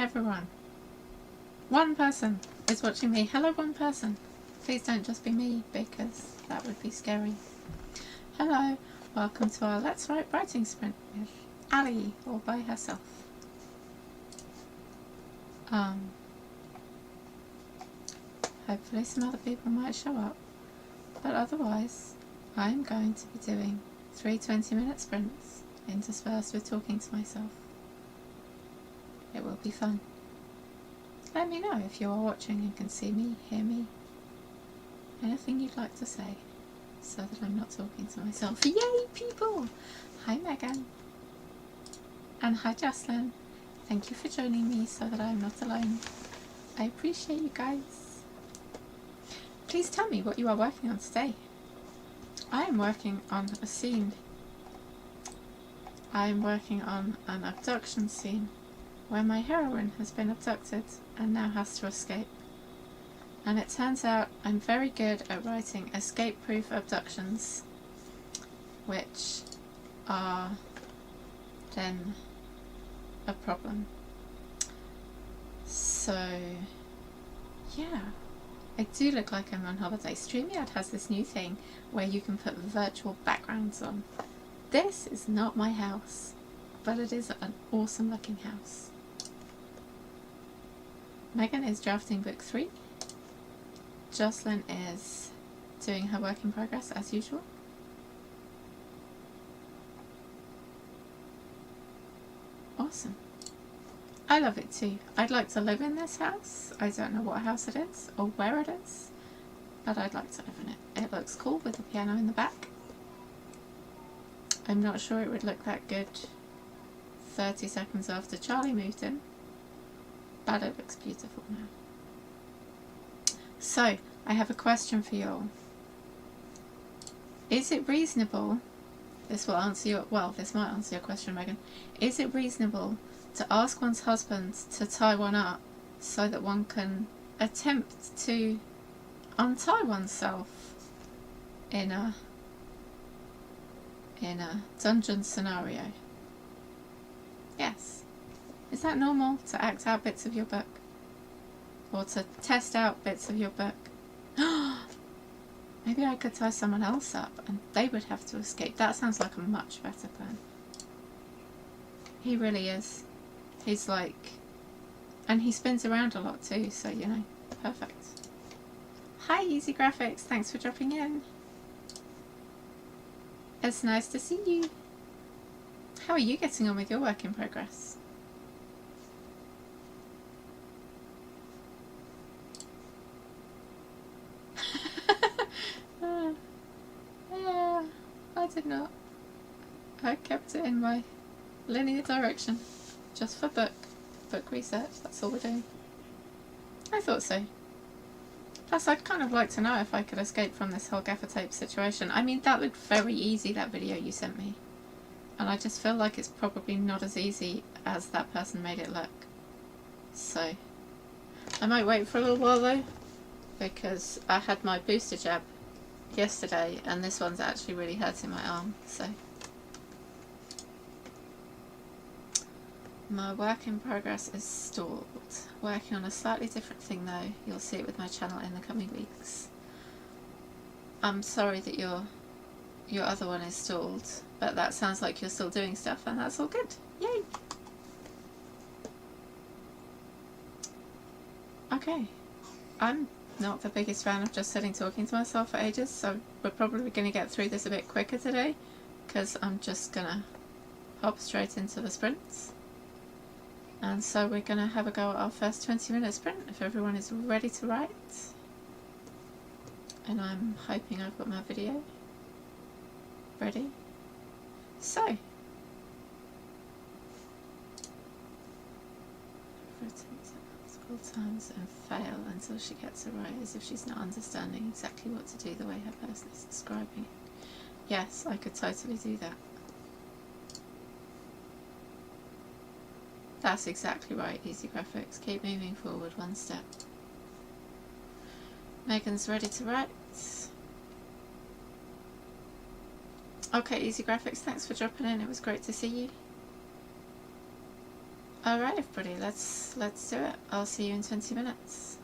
everyone. One person is watching me. Hello, one person. Please don't just be me, because that would be scary. Hello, welcome to our Let's Write writing sprint with Ali, all by herself. Hopefully some other people might show up, but otherwise I'm going to be doing 3 20-minute sprints interspersed with talking to myself. It will be fun. Let me know if you are watching and can see me, hear me, anything you'd like to say, so that I'm not talking to myself. Yay, people! Hi, Megan. And hi, Jocelyn. Thank you for joining me so that I'm not alone. I appreciate you guys. Please tell me what you are working on today. I am working on a scene. I am working on an abduction scene where my heroine has been abducted and now has to escape. And it turns out I'm very good at writing escape-proof abductions, which are then a problem. So, yeah. I do look like I'm on holiday. StreamYard has this new thing where you can put virtual backgrounds on. This is not my house, but it is an awesome looking house. Megan is drafting book 3. Jocelyn is doing her work in progress as usual. Awesome. I love it too. I'd like to live in this house. I don't know what house it is or where it is, but I'd like to live in it. It looks cool with the piano in the back. I'm not sure it would look that good 30 seconds after Charlie moved in, but it looks beautiful now. So, I have a question for you all. Is it reasonable, this will answer your, well, this might answer your question, Megan. Is it reasonable to ask one's husband to tie one up so that one can attempt to untie oneself in a dungeon scenario? Yes. Is that normal to act out bits of your book? Or to test out bits of your book? Maybe I could tie someone else up and they would have to escape. That sounds like a much better plan. He really is. He's like... And he spins around a lot too, so you know, perfect. Hi Easy Graphics, thanks for dropping in. It's nice to see you. How are you getting on with your work in progress? Yeah, I did not. I kept it in my linear direction, just for book research. That's all we're doing. I thought so. Plus, I'd kind of like to know if I could escape from this whole gaffer tape situation. I mean, that looked very easy, that video you sent me. And I just feel like it's probably not as easy as that person made it look. So, I might wait for a little while though, because I had my booster jab yesterday and this one's actually really hurting my arm, so. My work in progress is stalled. Working on a slightly different thing though. You'll see it with my channel in the coming weeks. I'm sorry that your other one is stalled, but that sounds like you're still doing stuff and that's all good. Yay! Okay. I'm not the biggest fan of just sitting talking to myself for ages, so we're probably going to get through this a bit quicker today because I'm just going to hop straight into the sprints. And so we're going to have a go at our first 20-minute sprint if everyone is ready to write. And I'm hoping I've got my video ready. So, rotate multiple times and fail until she gets it right, as if she's not understanding exactly what to do the way her person is describing it. Yes, I could totally do that. That's exactly right, Easy Graphics. Keep moving forward one step. Megan's ready to write. Okay, Easy Graphics, thanks for dropping in. It was great to see you. Alright everybody, let's do it. I'll see you in 20 minutes.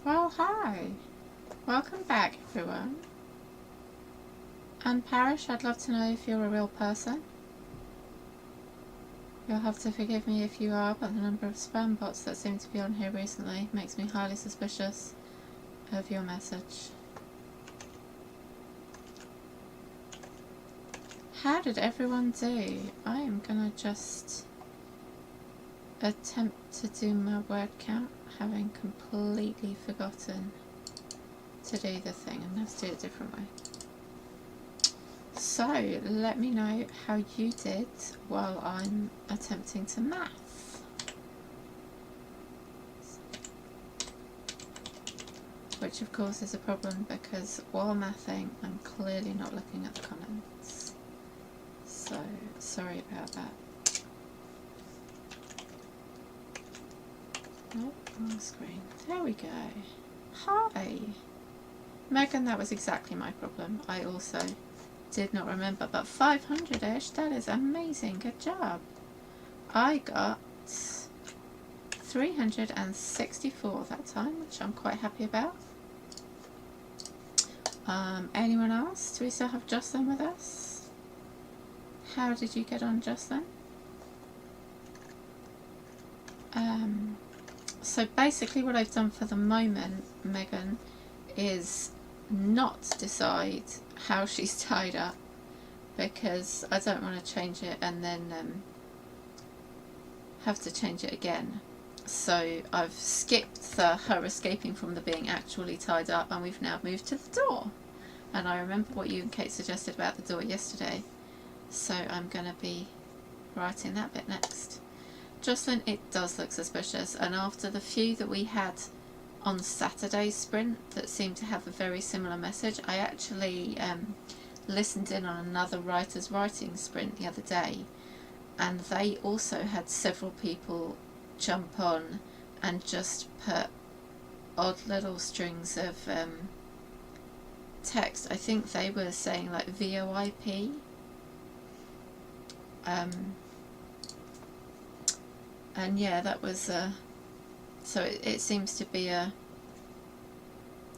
Well, hi. Welcome back, everyone. And Parish, I'd love to know if you're a real person. You'll have to forgive me if you are, but the number of spam bots that seem to be on here recently makes me highly suspicious of your message. How did everyone do? I am gonna just attempt to do my word count, having completely forgotten to do the thing, and let's do it a different way. So let me know how you did while I'm attempting to math. Which of course is a problem because while mathing I'm clearly not looking at the comments. So sorry about that. Nope, wrong screen. There we go. Hi! Megan, that was exactly my problem. I also did not remember, but 500-ish, that is amazing, good job. I got 364 that time, which I'm quite happy about. Anyone else? Do we still have Jocelyn with us? How did you get on, Jocelyn? So basically what I've done for the moment, Megan, is not decide how she's tied up because I don't want to change it and then have to change it again. So I've skipped her escaping from the being actually tied up, and we've now moved to the door. And I remember what you and Kate suggested about the door yesterday, so I'm going to be writing that bit next. Jocelyn, it does look suspicious, and after the few that we had on Saturday's sprint that seemed to have a very similar message, I actually listened in on another writer's writing sprint the other day, and they also had several people jump on and just put odd little strings of text. I think they were saying like VOIP. And yeah, that was so it seems to be a,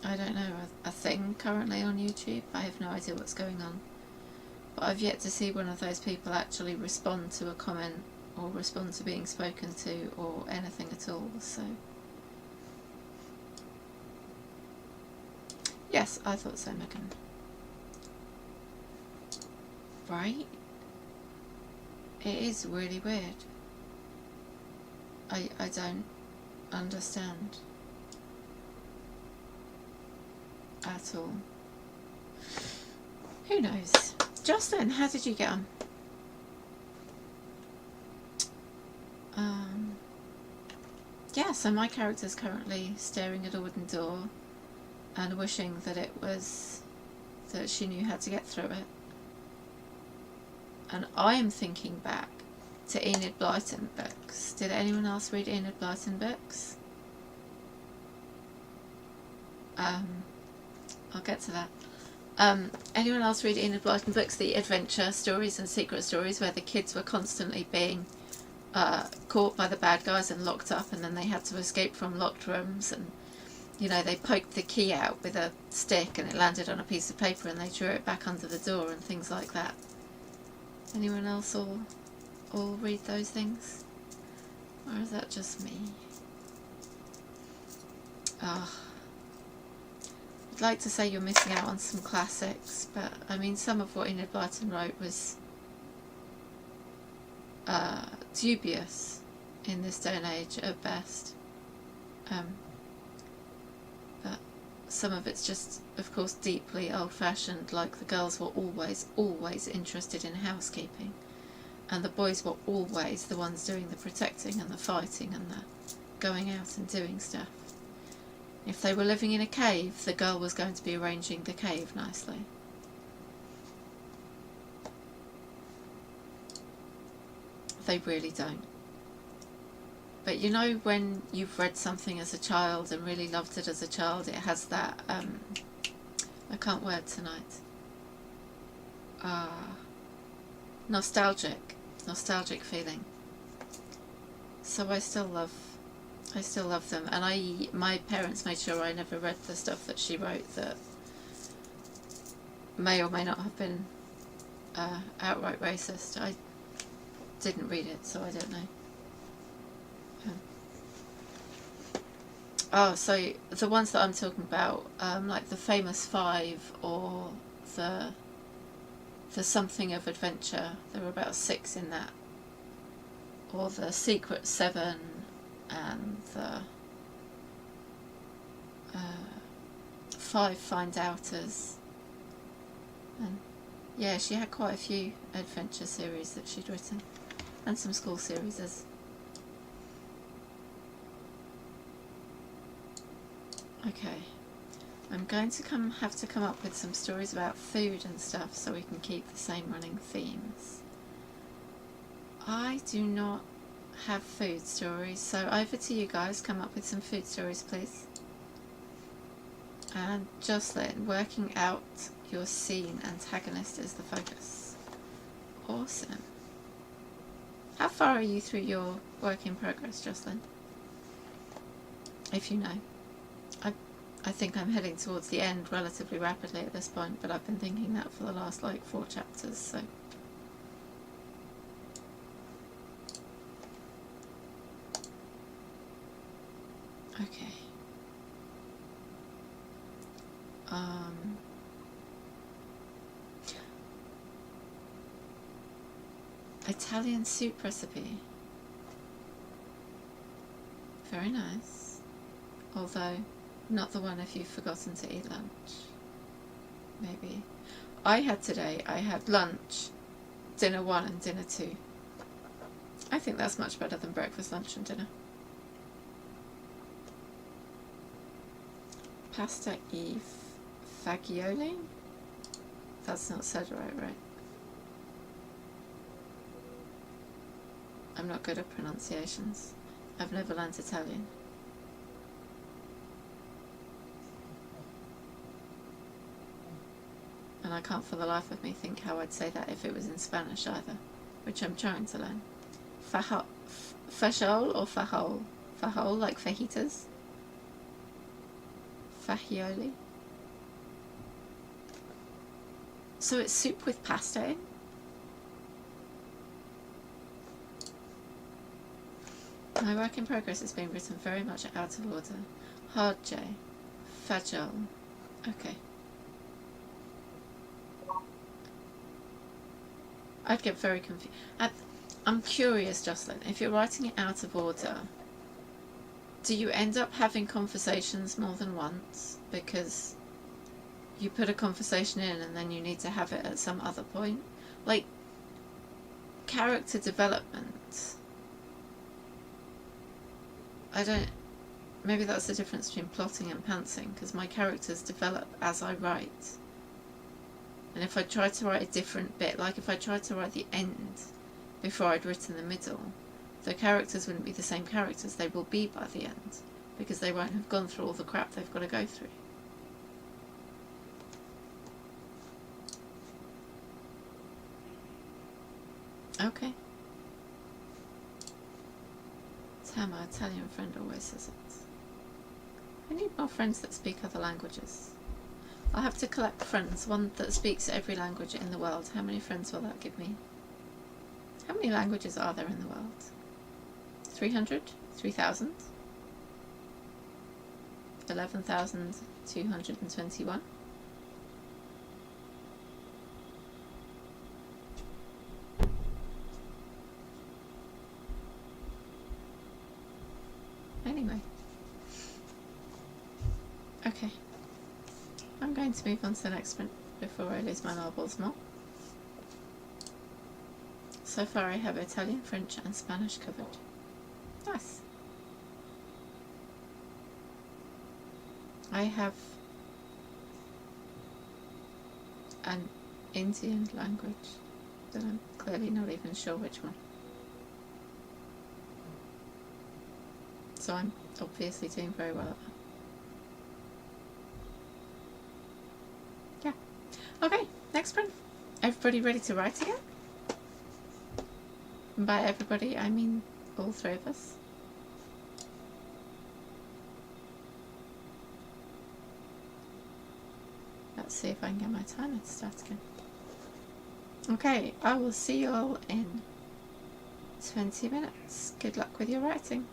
I don't know, a thing currently on YouTube. I have no idea what's going on, but I've yet to see one of those people actually respond to a comment or respond to being spoken to or anything at all. So yes, I thought so, Megan. Right? It is really weird. I don't understand at all. Who knows? Jocelyn, how did you get on? Yeah, so my character's currently staring at a wooden door and wishing that it was, that she knew how to get through it. And I am thinking back to Enid Blyton books. Did anyone else read Enid Blyton books? I'll get to that. Anyone else read Enid Blyton books, the adventure stories and secret stories where the kids were constantly being caught by the bad guys and locked up, and then they had to escape from locked rooms, and you know, they poked the key out with a stick and it landed on a piece of paper and they drew it back under the door and things like that. Anyone else all read those things? Or is that just me? I'd like to say you're missing out on some classics, but I mean, some of what Enid Blyton wrote was dubious in this day and age at best. But some of it's just, of course, deeply old-fashioned, like the girls were always interested in housekeeping, and the boys were always the ones doing the protecting and the fighting and the going out and doing stuff. If they were living in a cave, the girl was going to be arranging the cave nicely. They really don't. But you know, when you've read something as a child and really loved it as a child, it has that, I can't word tonight, nostalgic feeling. So I still love I still love them, and my parents made sure I never read the stuff that she wrote that may or may not have been outright racist. I didn't read it, so I don't know. Oh, so the ones that I'm talking about, like the Famous Five or the Something of Adventure, there were about 6 in that, or the Secret Seven, and the 5 Find Outers, and yeah, she had quite a few adventure series that she'd written, and some school series. Okay, I'm going to have to come up with some stories about food and stuff so we can keep the same running themes. I do not have food stories, so over to you guys. Come up with some food stories, please. And Jocelyn, working out your scene antagonist is the focus. Awesome. How far are you through your work in progress, Jocelyn? If you know. I think I'm heading towards the end relatively rapidly at this point, but I've been thinking that for the last like 4 chapters, so. Okay. Italian soup recipe. Very nice. Although, not the one if you've forgotten to eat lunch. Maybe. I had lunch, dinner 1 and dinner 2. I think that's much better than breakfast, lunch and dinner. Pasta e fagioli? That's not said right? I'm not good at pronunciations. I've never learned Italian. And I can't for the life of me think how I'd say that if it was in Spanish either, which I'm trying to learn. Fajol or fajol? Fajol, like fajitas? Fagioli? So it's soup with pasta in? My work in progress is being written very much out of order. Hard J. Fajol. Okay. I'd get very confused. I'm curious, Jocelyn, if you're writing it out of order, do you end up having conversations more than once? Because you put a conversation in and then you need to have it at some other point? Like, character development. Maybe that's the difference between plotting and pantsing, because my characters develop as I write. And if I tried to write a different bit, like if I tried to write the end before I'd written the middle, the characters wouldn't be the same characters they will be by the end, because they won't have gone through all the crap they've got to go through. Okay. It's how my Italian friend always says it. I need more friends that speak other languages. I'll have to collect friends, one that speaks every language in the world. How many friends will that give me? How many languages are there in the world? 300? 3,000? 11,221? Anyway. Okay. I'm going to move on to the next sprint before I lose my marbles more. So far I have Italian, French and Spanish covered. Nice. I have an Indian language that I'm clearly not even sure which one. So I'm obviously doing very well at that. Yeah. Okay, next sprint. Everybody ready to write again? And by everybody, I mean all 3 of us. let's see if I can get my timer to start again. Okay, I will see you all in 20 minutes. Good luck with your writing.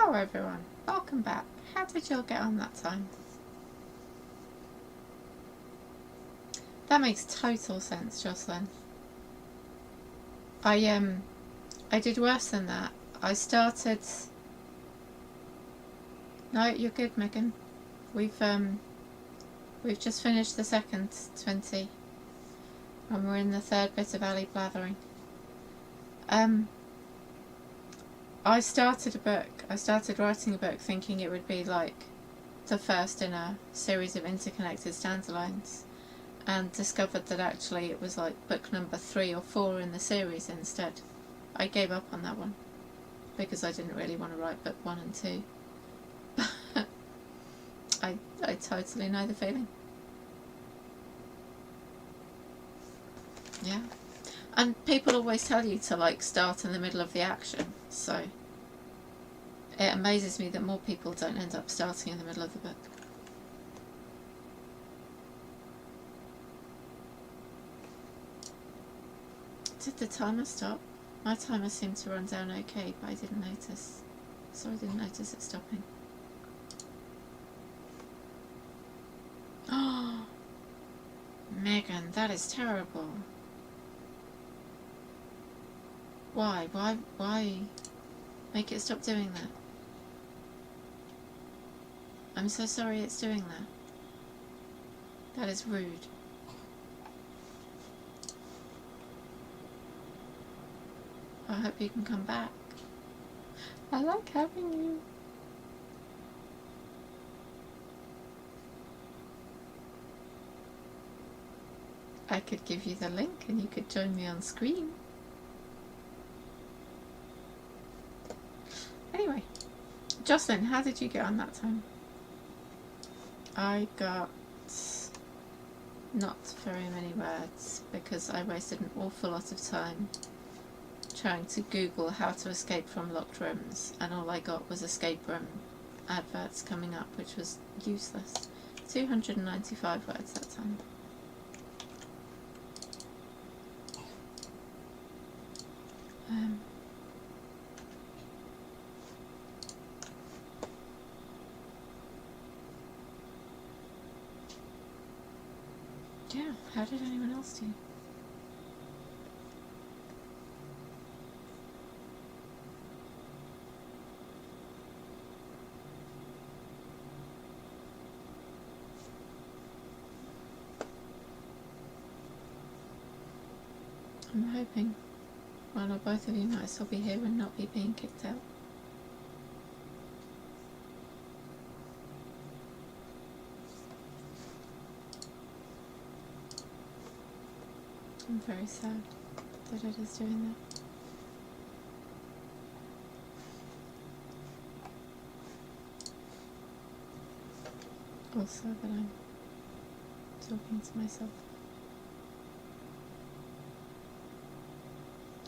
Hello everyone, welcome back. How did you all get on that time? That makes total sense, Jocelyn. I did worse than that. I started... No, you're good, Megan. We've just finished the second 20 and we're in the third bit of Ali blathering. I started writing a book thinking it would be like the first in a series of interconnected standalones, and discovered that actually it was like book number 3 or 4 in the series instead. I gave up on that one because I didn't really want to write book 1 and 2. I totally know the feeling. Yeah. And people always tell you to like start in the middle of the action, so it amazes me that more people don't end up starting in the middle of the book. Did the timer stop? My timer seemed to run down okay, but I didn't notice. So I didn't notice it stopping. Oh, Megan, that is terrible. Why? Why make it stop doing that? I'm so sorry it's doing that. That is rude. I hope you can come back. I like having you. I could give you the link and you could join me on screen. Anyway, Jocelyn, how did you get on that time? I got not very many words because I wasted an awful lot of time trying to Google how to escape from locked rooms, and all I got was escape room adverts coming up, which was useless. 295 words that time. Yeah, how did anyone else do? I'm hoping one or both of you might still be here and not be being kicked out. I'm very sad that it is doing that. Also that I'm talking to myself.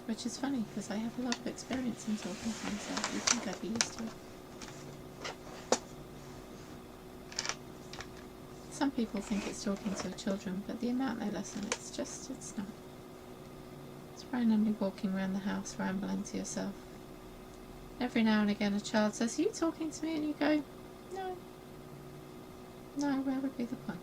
Which is funny because I have a lot of experience in talking to myself. You'd think I'd be used to it. Some people think it's talking to children, but the amount they listen, it's not. It's randomly walking around the house, rambling to yourself. Every now and again a child says, "Are you talking to me?" and you go, "No. No, where would be the point?"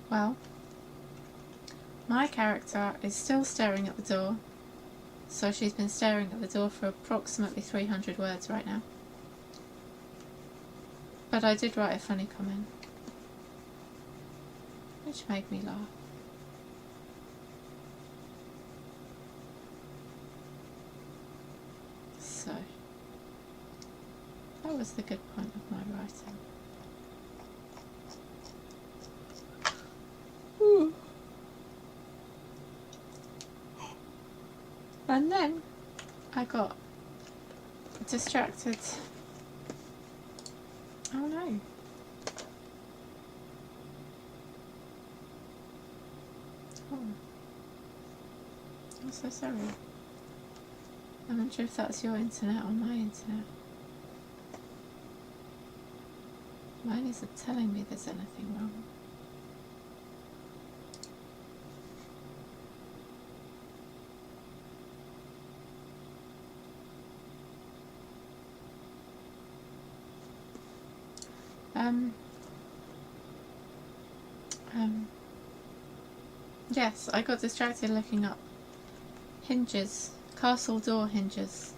Well, my character is still staring at the door, so she's been staring at the door for approximately 300 words right now. But I did write a funny comment, which made me laugh. So, that was the good point of my writing. Ooh. And then I got distracted. Oh no. Oh. I'm so sorry. I'm not sure if that's your internet or my internet. Mine isn't telling me there's anything wrong. Yes, I got distracted looking up hinges, castle door hinges,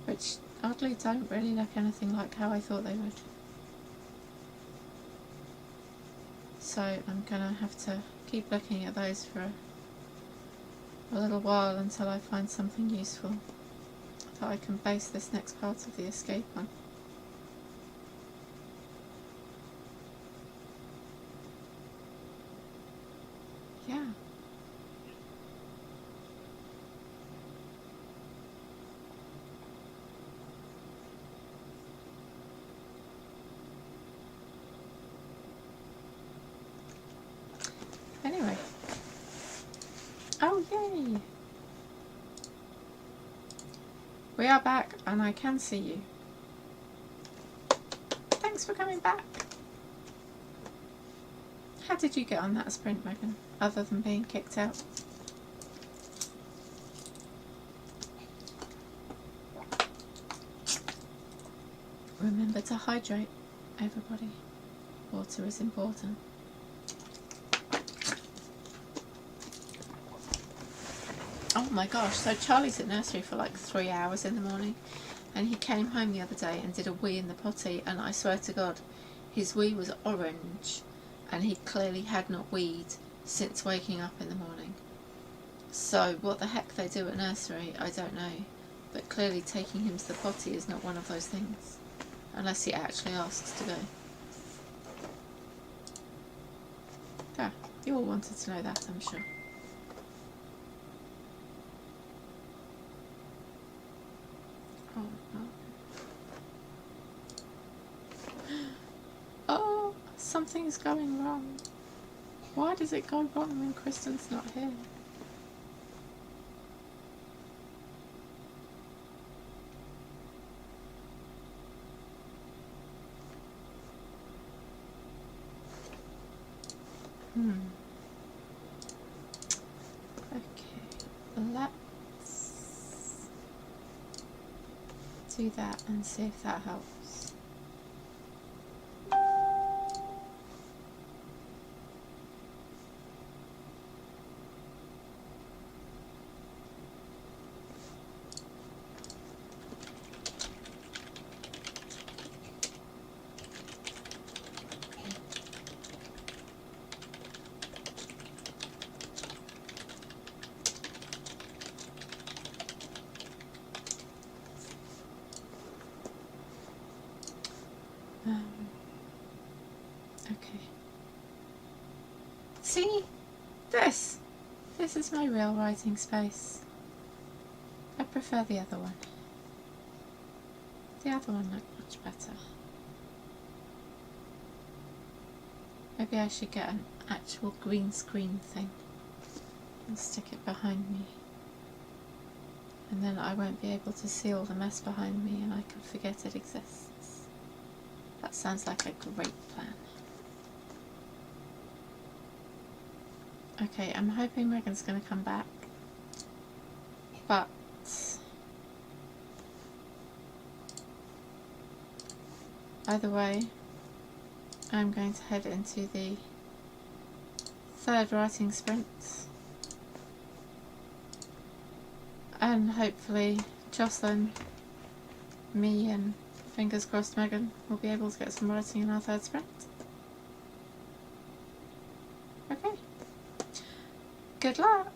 which oddly don't really look anything like how I thought they would. So I'm gonna have to keep looking at those for a little while until I find something useful that I can base this next part of the escape on. Yeah. Anyway. Oh, yay! We are back and I can see you. Thanks for coming back. How did you get on that sprint, Megan, other than being kicked out? Remember to hydrate, everybody. Water is important. Oh my gosh, so Charlie's at nursery for like 3 hours in the morning, and he came home the other day and did a wee in the potty, and I swear to God, his wee was orange, and he clearly had not weed since waking up in the morning. So what the heck they do at nursery, I don't know, but clearly taking him to the potty is not one of those things, unless he actually asks to go. Yeah, you all wanted to know that, I'm sure. Oh no. Oh, something's going wrong. Why does it go wrong when Kristen's not here? Okay, let's do that and see if that helps. Okay. See? This is my real writing space. I prefer the other one. The other one looked much better. Maybe I should get an actual green screen thing and stick it behind me. And then I won't be able to see all the mess behind me and I can forget it exists. That sounds like a great plan. Okay, I'm hoping Megan's going to come back, but either way, I'm going to head into the third writing sprint, and hopefully Jocelyn, me and fingers crossed Megan will be able to get some writing in our third sprint. Okay. Good luck!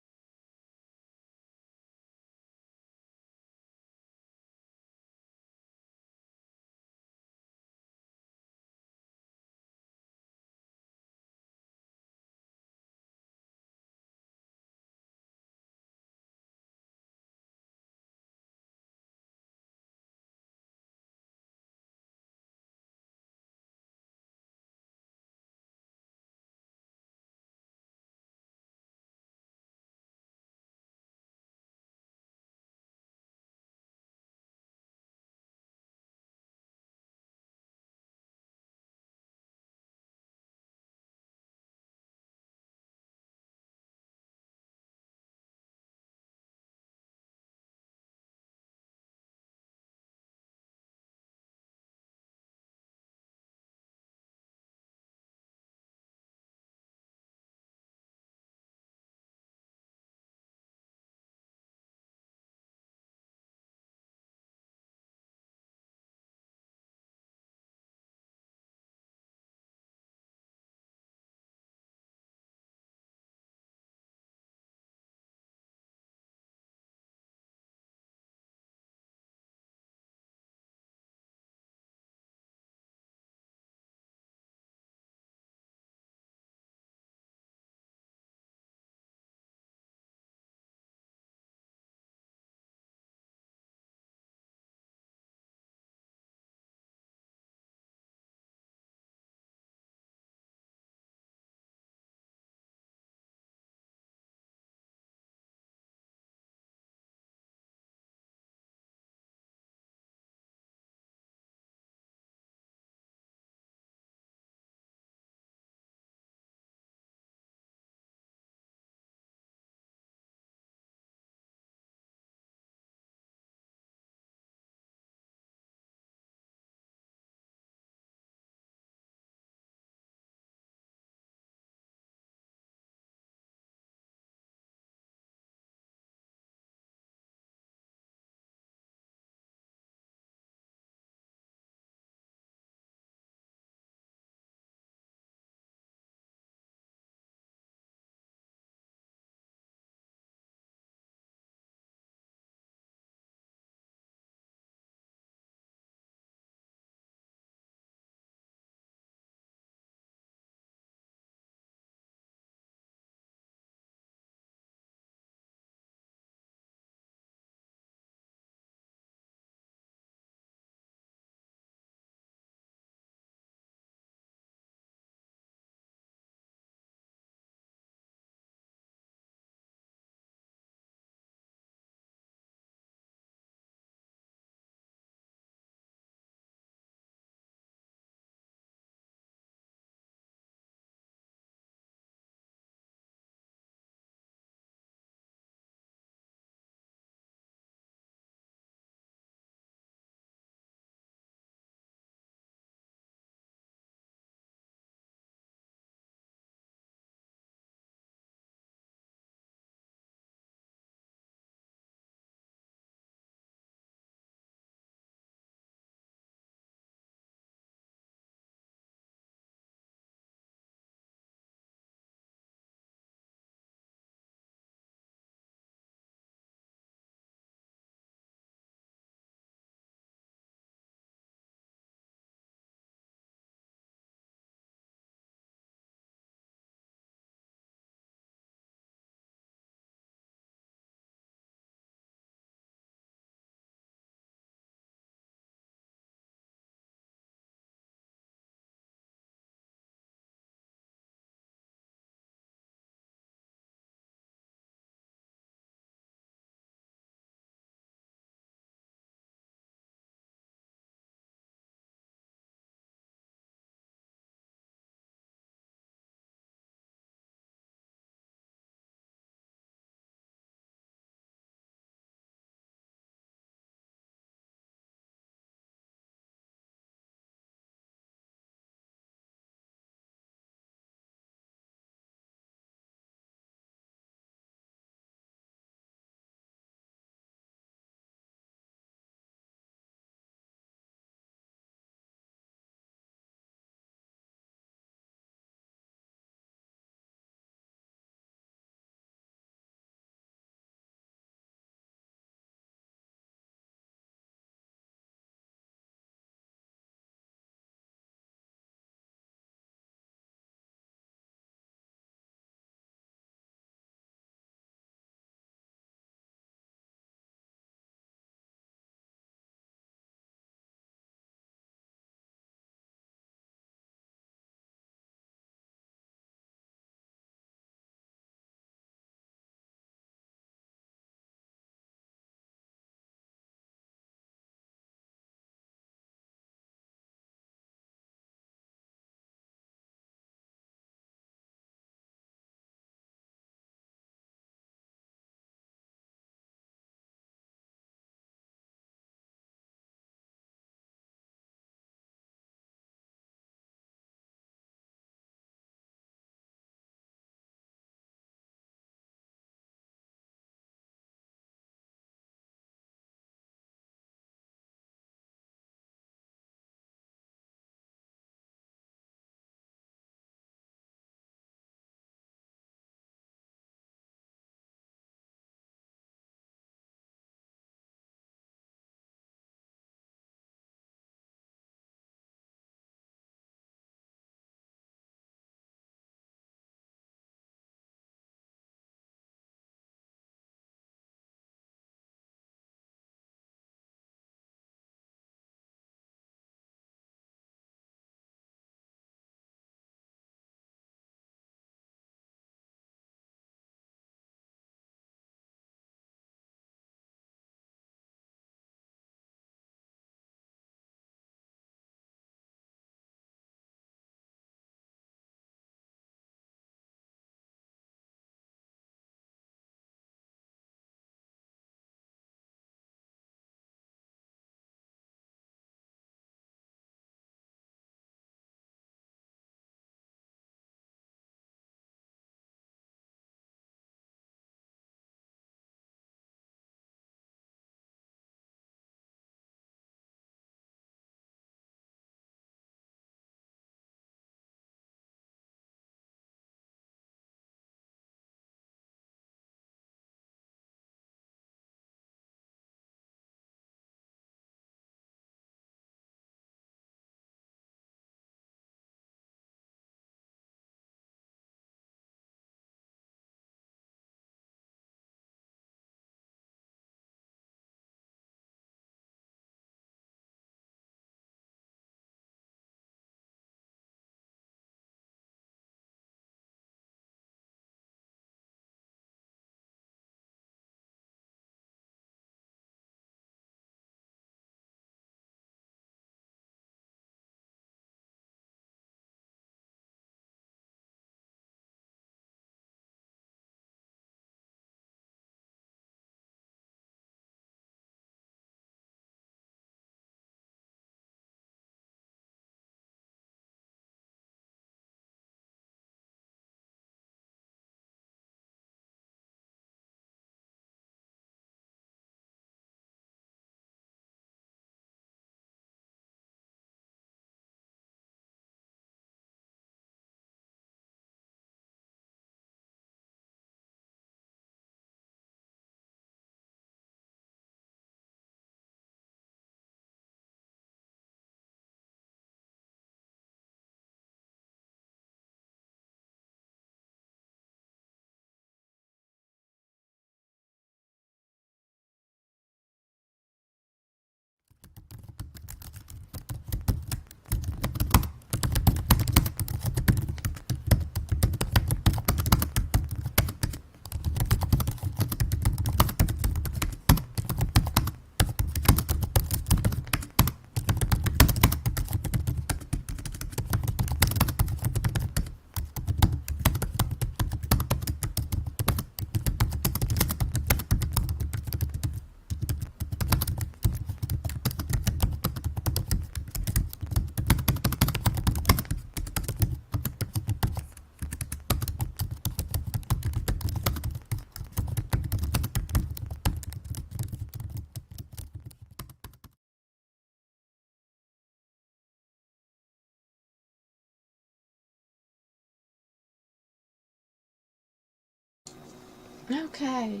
Okay,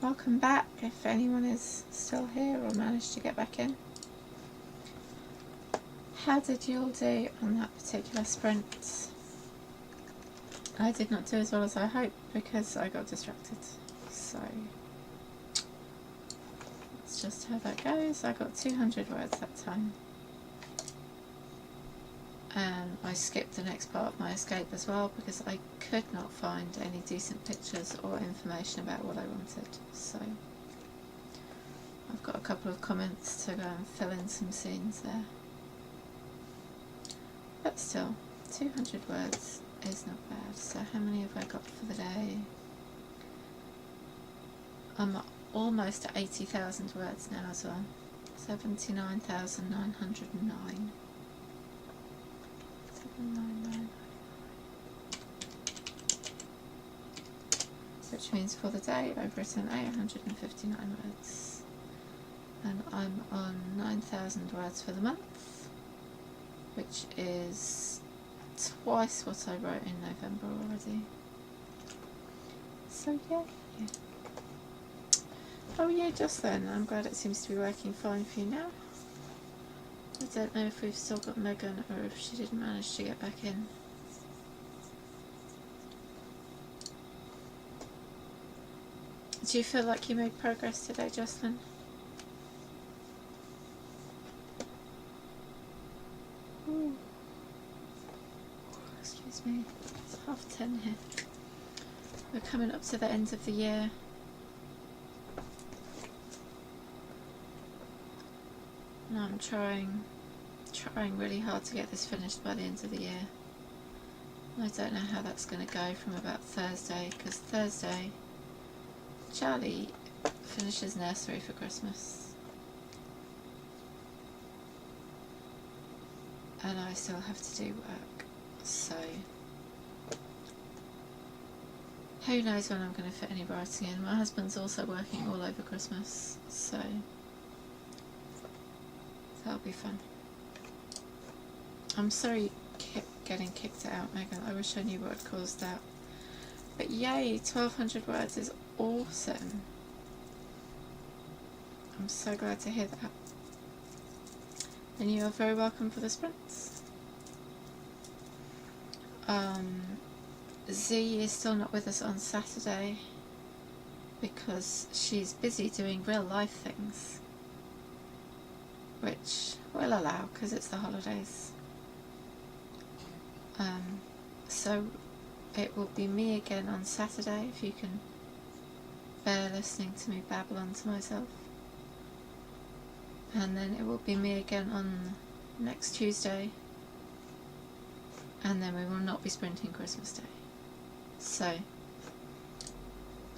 welcome back if anyone is still here or managed to get back in. How did you all do on that particular sprint? I did not do as well as I hoped because I got distracted. So that's just how that goes. I got 200 words that time. And I skipped the next part of my escape as well because I could not find any decent pictures or information about what I wanted. So I've got a couple of comments to go and fill in some scenes there. But still, 200 words is not bad. So how many have I got for the day? I'm almost at 80,000 words now as well. 79,909. 799. Which means for the day I've written 859 words. And I'm on 9,000 words for the month, which is twice what I wrote in November already. So yeah. Oh yeah, just then. I'm glad it seems to be working fine for you now. I don't know if we've still got Megan or if she didn't manage to get back in. Do you feel like you made progress today, Jocelyn? Ooh. Excuse me, it's 10:30 here. We're coming up to the end of the year. And I'm trying really hard to get this finished by the end of the year. I don't know how that's going to go from about Thursday, because Thursday Charlie finishes nursery for Christmas. And I still have to do work, so who knows when I'm going to fit any writing in. My husband's also working all over Christmas, so that'll be fun. I'm sorry you kept getting kicked out, Megan. I wish I knew what had caused that. But yay, 1,200 words is awesome. I'm so glad to hear that. And you are very welcome for the sprints. Z is still not with us on Saturday because she's busy doing real life things, which we'll allow because it's the holidays. So it will be me again on Saturday, if you can bear listening to me babble on to myself. And then it will be me again on next Tuesday. And then we will not be sprinting Christmas Day. So,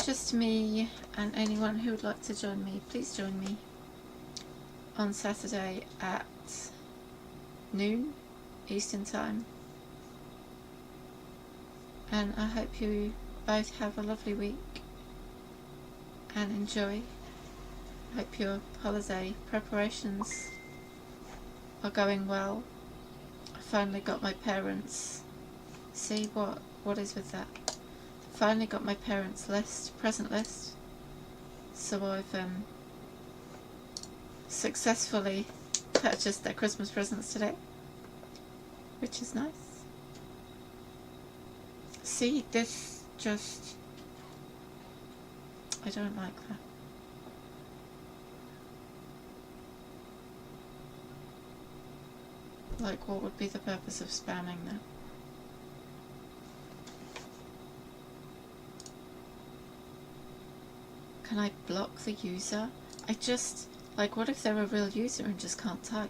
just me, and anyone who would like to join me, please join me on Saturday at noon Eastern Time. And I hope you both have a lovely week and enjoy. I hope your holiday preparations are going well. I finally got my parents', see what is with that? Finally got my parents' present list. So I've successfully purchased their Christmas presents today, which is nice. See, this just, I don't like that. Like, what would be the purpose of spamming that? Can I block the user? I just, like, what if they're a real user and just can't type?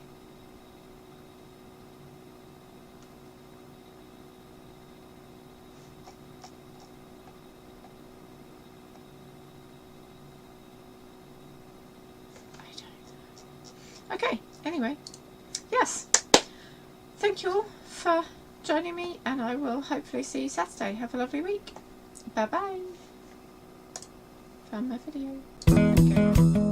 Okay, anyway, yes, thank you all for joining me, and I will hopefully see you Saturday. Have a lovely week. Bye bye. Found my video. Okay.